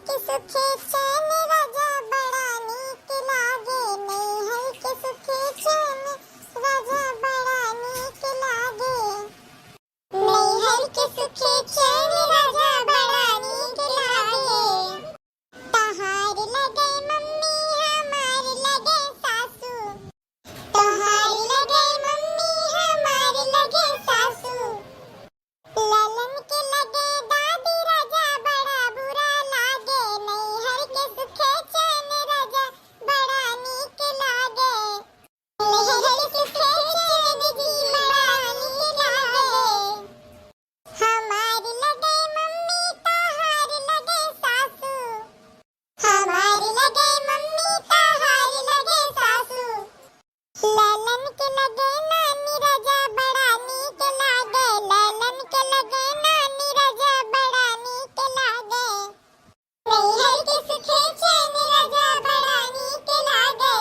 के सुखे चैन राजा बड़ा नीक लागे, नैहर के सुखे चैन राजा बड़ा नीक लागे, नैहर के सुखे चैन राजा बड़ा नीक लागे। तहार लगे मम्मी हमार लगे सासू, तहार लगे मम्मी हमार लगे सासू, ललन के लगे दादी राजा बड़ा बुरा लागे, नैहर के सुखे चैन राजा बड़ा नीक लागे, नैहर के सुखे चैन जी बड़ा नीक लागे। हमार लगे मम्मी तहार लगे सासू, हमार लगे मम्मी तहार लगे सासू, ललन के लगे नानी राजा बड़ा नीक लागे, ललन के लगे नानी राजा बड़ा नीक लागे, नैहर के सुखे चैन राजा बड़ा नीक लागे।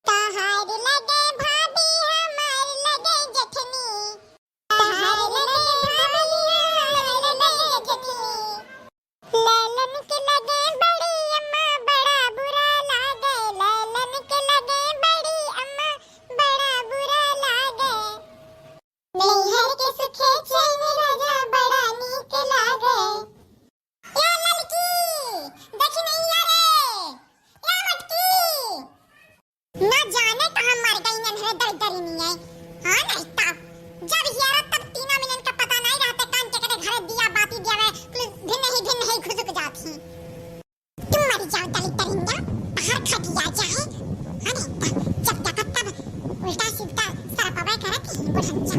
तहार लगे भाभी हमार लगे जेठनी, तहार लगे भाभी हमार लगे जेठनी, ललन के लगे बड़ी अम्मा बड़ा बुरा लागे, ललन के लगे बड़ी अम्मा बड़ा बुरा लागे, नैहर के सुखे चैन राजा बड़ा नीक लागे। या लड़की देखी नहीं या रे, या मटकी ना जाने कहाँ मर गई नन्हे दरदरी नहीं है। हाँ नहीं तब जब यारा तब 3 मिनट का पता नहीं रहता, कान के करे घर दिया बाती दिया वे भिन्न ही खुसक जाती। तुम मर जाओ दली तरिंगा बाहर खटिया जाए। हाँ नहीं तब जब तक तब उल्टा सीधा सरपवा करती है बुढ़ंजा।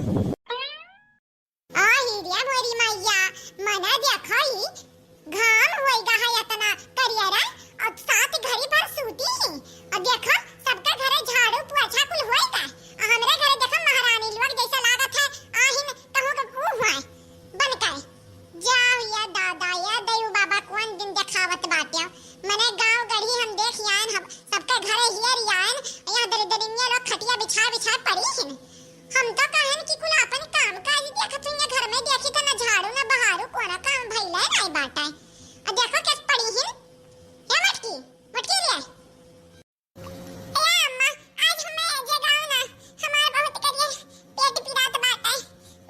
आ हिरिया मोरी मैया मना देखो ही घाम होएगा है इतना करियरा और साथ घड़ी पर सूती है और देखो सबका घरे झाड़ू पोछा कुल होएगा और हमरे घरे देखो महारानी लोग जैसा लागत है आहिन कहूं के ऊ हुआ बन कर जाओ या दादा या दयु बाबा कौन दिन देखावत बाटे। मने गांव गढ़ी हम देख यान हम सबका घरे हियर यान यहाँ दरिद्रिया लोग खटिया बिछा बिछा पड़ी हैं। हम तो कहन कि कुल अपन काम काज देखत हुई घर में देखी त न झाड़ू न बहारू कोना काम भइले नहीं बाटा और देखो कैसे पड़ी हैं। या मटकी मटकी ले ए अम्मा आज हमें जगाओ ना, हमार बहुत करियर पेट पीड़ात बाटा,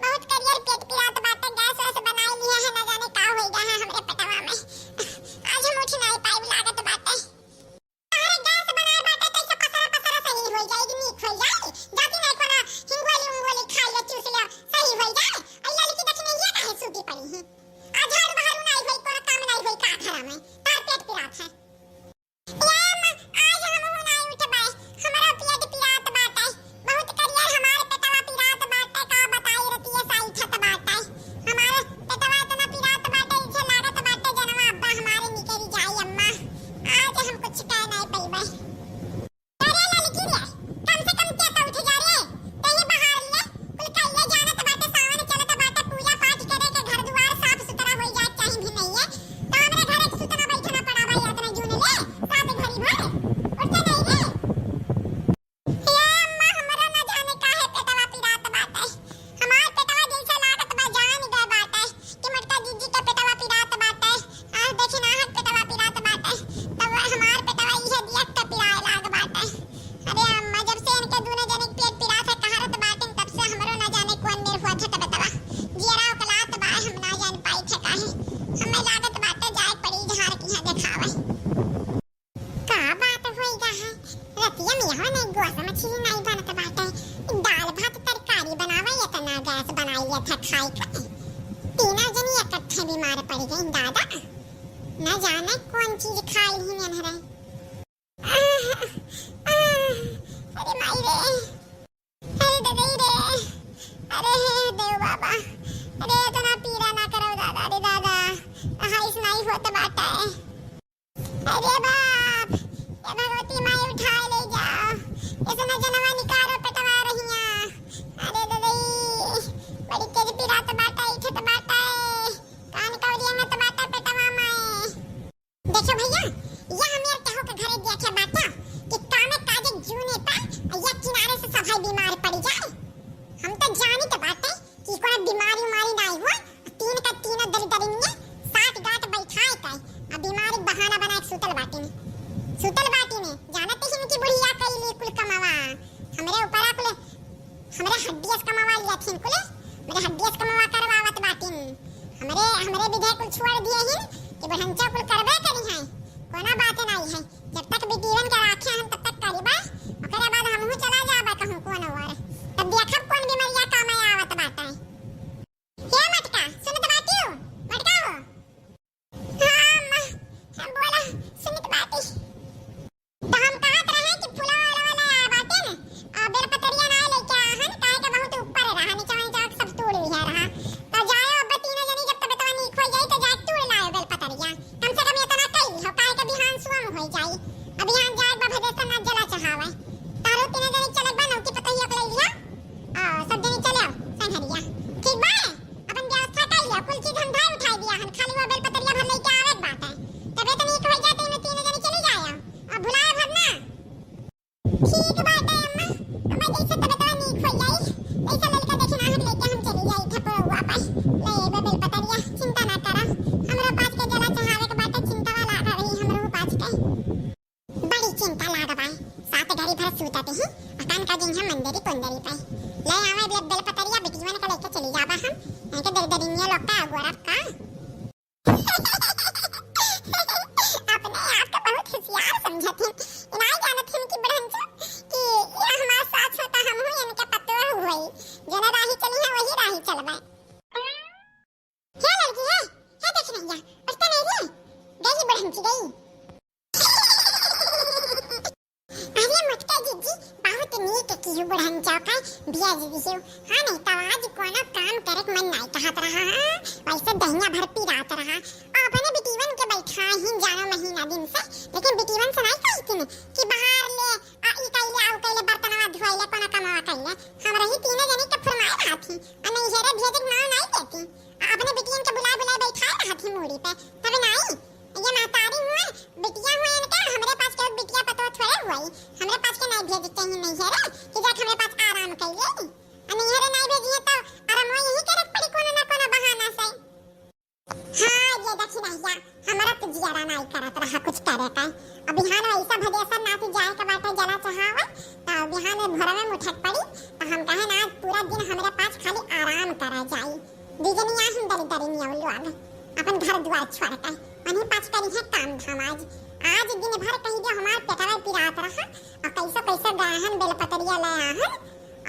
बहुत करियर पेट पीड़ात बाटा, गैस वैस बनाई लिया है न जाने का होएगा है हमरे पेटवा में। आज हम उठ नहीं पाई लागत बाटा। अरे गैस बनाए बाटा तो सब पसरा पसरा सही हो जाएगी, नीक हो जाए जाती नहीं कोना हिंगोली उंगोली खाई ले चूस ले सही हो जाए। अल्लाह की देखने ये काहे सूती पड़ी है। आज झाड़ू बहारू नहीं होई कोना काम नहीं होई का घर में तार पेट पीड़ात है। या अम्मा आज हम हो नहीं उठ पाए, हमारा पेट पीड़ात बाटा, बहुत करियर हमारे पेटवा पीड़ात बाटा, का बताई रतिया साई ठत बाटा, हमारे पेटवा इतना पीड़ात बाटा इसे लागत बाटा जनवा अब्बा हमारे निकली जाई। अम्मा आज हम कुछ कह नहीं पईबे। अरे लड़की रे कम से कम क्या तो उठ जा रे, ते ये बाहर ले कुल कइले जानत बाटे, सावन चलत बाटे, पूजा पाठ करे के घर द्वार साफ सुथरा हो जाए चाहे भी नहीं है तो हमरे घरे सुतना बैठना पड़ा भाई इतना जून ले साथ घड़ी भर उठते नहीं रे। या अम्मा हमरा न जाने काहे पेटवा पीड़ात बाटे, हमार पेटवा जैसा लागत बा जान गए बाटे कि मटका जीजी के पेटवा पीड़ात बाटे। आ देखी ना हट पेटवा पीड़ात बाटे तब हमार पेटवा इहे दियक के पीड़ाए लाग बाटे। अरे अम्मा जब से इनके दूने जने पेट पीड़ात है कहारत बाटे तब से हमरो न जाने कौन मेर हुआ था पेटवा जियरा कलात बा हम ना जान पाई थे काहे हमें लागत बाटे जाए पड़ी झाड़ की है देखावे का बात होईगा है। रतिया में हो नहीं गोसा मछली नहीं बनत बाटे, दाल भात तरकारी बनावे इतना गैस बनाई लिया था खाई के तीनों जनी इकट्ठे बीमार पड़ गई दादा, न जाने कौन चीज खाई ही नहीं रहे। अरे माई रे, अरे ददई रे, अरे देव बाबा, अरे इतना पीड़ा ना करो दादा, अरे दादा हाइस नहीं होता बाटा है। अरे बाप ये भगवती माई उठाए ले जाओ, इतना जनवा निकालो पेटवा रहिया। अरे ददई बड़ी तेज पीड़ा तो बाटा इठे तो बाटा है कान कवरिया में तो बाटा पेटवा में। देखो भैया या हमें कहो के घरे देखे बाटा कि कामे काजे जूने पर या किनारे से सफाई बीमार पड़ जाए। हम तो जानी तो बाटे कि कोई बीमारी नहीं हुआ, तीन का तीन दरिद्रिया साथ गांठ बैठाए का बीमार सुतल बाटी ने जानत ही इनकी बुढ़िया कइली कुल कमावा हमरे ऊपर कुल हमरे हड्डियस कमावा लिया थिन कुल मेरे हड्डियस कमावा करवावत बाटी हमरे विधे कुल छोड़ दिए हिन कि बढ़ंचा कुल करबे करी है कोना बात नहीं है जब तक बेटीवन के राखे हम तब तक करीबा ओकरे बाद हमहु चला जाबा कहूं कोन और तब देखब कौन बीमारिया काम आवत बाटा हे मटका सुनत बाटी हो मटका हो हां मां हम बोला सुनत बाटी तो हम कहत रहे कि फुला वाला बाटे न बेल पतरिया ना लेके आहन काहे के बहुत ऊपर रहा नीचे नीचे सब तोड़ लिया रहा तो जायो अब तीनों जनी जब तक तवा नीक हो जाई तो जा तोड़ लायो बेल पतरिया कम से कम इतना कई हो काहे के बिहान सुम हो जाई अभियान जाए बाबा देता ना जला चढ़ावे तारो तीनों जनी चलक बा नौकी पतरिया ले लिया सब जनी चले आओ संहरिया ठीक बा अपन व्यवस्था कर लिया कुल चीज हम भाई उठाई दिया हम खाली वो बेल पतरिया भर लेके आवत बात है तबे तो नीक हो जाते में तीनों जनी चली जाए अब भुलाए भरना ठीक बात है अम्मा अम्मा जैसे तबे तो नीक हो जाई ऐसा लड़का देखे ना लेके हम चली जाई ठपो हुआ पास ले बेल पतरिया चिंता ना करा हमरो पास के जला चढ़ावे के बात चिंता वाला रही हमरो पास के बड़ी चिंता लागबाई सात घड़ी भर सुताते ही अकान का जिन हम मंदिरी पंदरी पे ले आवे बेल पतरिया बिटीवन का लेके चली जाबा हम नहीं के दरदरिया लोका गोरब का अपने आप को बहुत होशियार समझते इनाई जानत हम कि बड़हंचा कि ये हमारे साथ होता हम हो इनके पत्तो हुई जना राही चली है वही राही चलबे क्या लड़की है देख नहीं जा पता नहीं रे गई बड़हंची गई अरे मटका जीजी बहुत नीक की बुढ़ंचा का बिया जीजी हो हां नहीं तो आज कोनो काम करक मन नहीं कहत रहा वैसे दहिया भर पी रात रहा अपने बिटीवन के बैठा ही जानो महीना दिन से लेकिन बिटीवन से नहीं कहती कि बाहर ले ई कइले आउ कइले बर्तनवा धोइले कोनो कमावा कइले हम रही तीनों जनी के फरमाए रहती और नहीं हेरे भेजक ना नहीं देती अपने बिटियन के बुला बैठा रहती मूड़ी पे तब नहीं ये मातारी हुआ बिटिया हुआ इनके हमरे पास के बिटिया पतो थोड़े हुई हमरे पास के नहीं भेजते ही नहीं है रे कि जाके हमरे पास आराम कइले नहीं है रे नहीं भेजिए तो आराम यही करे पड़ी कोनो ना कोनो बहाना से हां ये देखी नहीं हमारा तो जियारा नहीं करत रहा कुछ करे का अब बिहान ऐसा भदेसर ना तू जाए के बाटे जला चढ़ावे तो बिहान भोर में मुठक पड़ी तो हम कहे ना पूरा दिन हमरे पास खाली आराम करा जाई दीजनी यहाँ दरी दरी मियां लोग अपन घर द्वार छोड़ के वहीं पास करी है काम धाम आज दिन भर कहीं जो हमार पेटवा पिरात रहा और कैसे गाहन बेल पतरिया ले आहन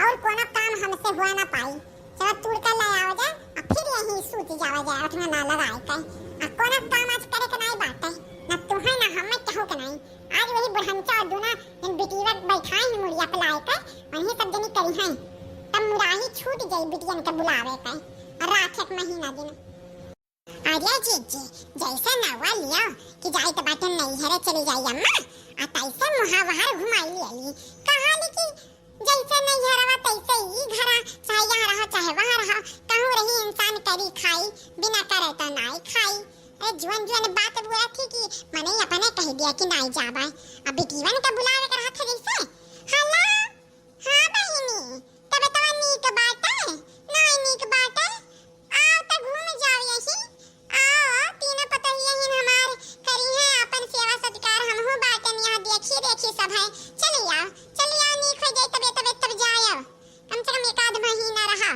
और कोनो काम हमसे हुआ ना पाई जब तूड़ कर ले आओ जा और फिर यहीं सूत जावा जाए उठना ना लगाए के और कोनो काम आज करे के नहीं बात है ना तू है ना हम कहू के नहीं आज वही बुढ़ंचा और दूना इन बिटीवा बैठा ही मुड़िया पे लाए के वहीं सब जनी करी है तब मुराही छूट जाई बिटियन के बुलावे के और रात एक महीना दिन अरे जीजी जैसा नवा लिया कि जाए तो बात नहीं है चली जाई अम्मा आ तैसे मुहावहर घुमाई लिया कहां लिखी जैसे नहीं हरवा तैसे ही घरा चाहे यहाँ रहो चाहे वहाँ रहो कहूँ रही इंसान करी खाई बिना करे तो नहीं खाई अरे जुआन बात बोला थी कि मैंने अपने कह दिया कि नहीं जाबा अब जीवन का बुलावे कर हाथ जैसे हेलो हां बहिनी तब तो नीक बात है नहीं नीक बात है आओ तो घूम जाओ यही आओ तीनों पता ही है हमार करी है अपन सेवा सत्कार हम हो बाटन यहाँ देखी सब है चलिए आओ नीक हो जाए तब जाओ कम से कम एक आध महीना रहा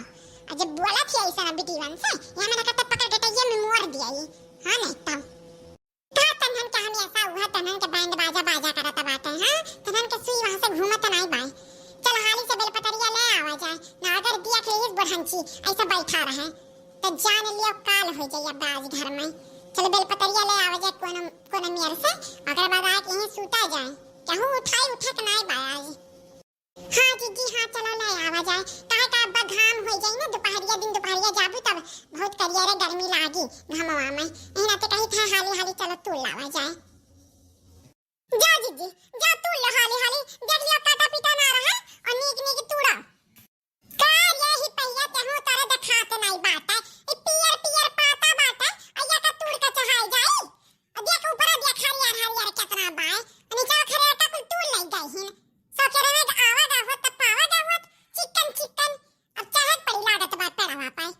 जब बोला थी ऐसा ना बिटीवन से यहाँ मैंने कहा पकड़ के ये में मोड़ दिया ये हाँ नहीं तब कहा तनहन का हम ऐसा हुआ तनहन के बैंड बाजा करता बात है हाँ तनहन के सुई वहाँ से घूमत नहीं बाई चल हाली से बेल पतरिया ले आवा जाए ना अगर दिया के इस बढ़ंची ऐसा बैठा रहे तो जान लियो काल हो जाए अब आज घर में चल बेल पतरिया ले आवा जाए कोनो मेर से अगर बाद आके यहीं सूता जाए कहूँ उठा के नहीं बाय आज हाँ जीजी हाँ चलो ले आवा जाए काहे का अब घाम हो जाए ना दोपहरिया जाबू तब बहुत करियर गर्मी लागी घमवा में एना ते कही था हाली चलो तू लावा जाए जा जीजी जा तू ले हाली देख लियो काटा पीटा ना रहा और नीक तूड़ा का यही पहिया ते हो तारा दिखाते नहीं बात है ए पियर पाता बात है अया का तूड़ का चढ़ाई जाए और देख ऊपर देख हरियर कितना बाय नीचे खरे का कुल तूड़ नहीं गई हिन सो करे में आवागा हो त पावागा हो चिकन अब चाहत पड़ी लागत बात पे रहा पाए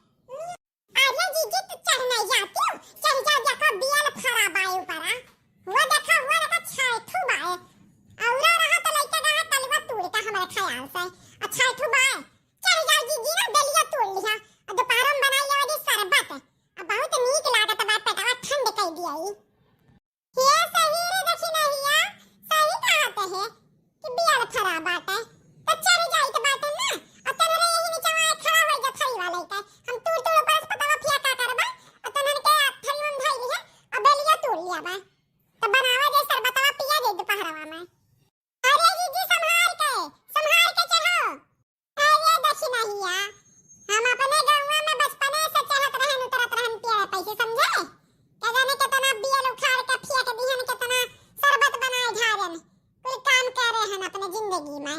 अरे जीजी तू चढ़ नहीं जाती हो चढ़ जा को बियल खराब आए ऊपर वो देखो गई। ये सही रे दक्षिणा हिया, सही कहते है कि बियाल खराब बाटे तो चली जाई के बाटे ना। और तनरे यही नीचे में खड़ा होई जा थई वाले के हम तूर तूर ऊपर पतावा फिया का करबा और तनन के थई में धई है और बेलिया तोड़ लिया बा तो बनावा जे सरबतवा पिया दे दोपहरवा में। अरे जीजी संभाल के चलो। अरे दक्षिणा हिया हम अपने गांव में बचपने से चलत रहन उतरत रहन पिया पैसे समझे क्या जाने कितना बियल उखाड़ के फिया के दिहन कितना शरबत बनाए झारन कोई काम कर रहे हैं अपने जिंदगी में।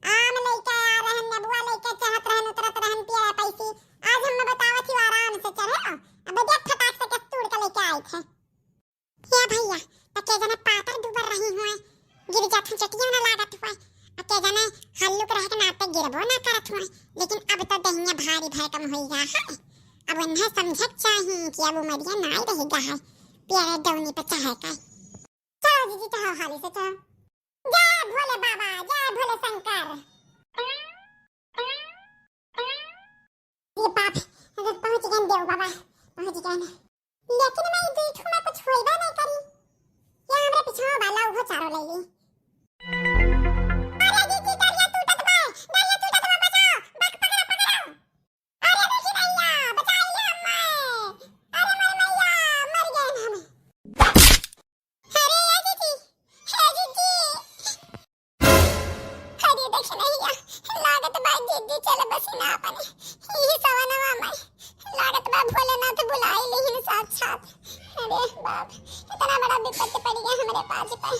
आम लेके आ रहन नबुआ लेके चलत रहन उतरत रहन पिया पैसे। आज हम बतावत ही आराम से चलो अब देख फटाक से के तोड़ के लेके आए थे। या भैया तके जने पातर दुबर रही हुए गिर जात चटिया ना लागत हुए अके जने हल्लुक रह के नाटक गिरबो ना करत हुए। लेकिन अब तो दहिया भारी भरकम होई जा है। अब उन्हें समझक चाहिए कि अब उमरिया नाई रहेगा है प्यारे डौनी पे चाहे का। चलो जीजी चलो हाली से चलो। जय भोले बाबा जय भोले शंकर। ये बाप अगर पहुंच गए देव बाबा पहुंच गए लेकिन मैं दूठ में कुछ होइबा नहीं करी। ये हमरे पीछे वाला उहो चारो ले ली। अरे जीजी दरिया टूटत बा बचाओ बक पकड़ो। अरे देखी भैया बचाइए हमें। अरे मर मैया मर गए हम। अरे ये जीजी अरे देखी भैया लागत बा जीजी चल बस ना अपने ही सवनवा में लागत बा भोलेनाथ बुलाए लेकिन साथ साथ। अरे बाप इतना बड़ा विपत्ति पड़ गया हमारे पास पे।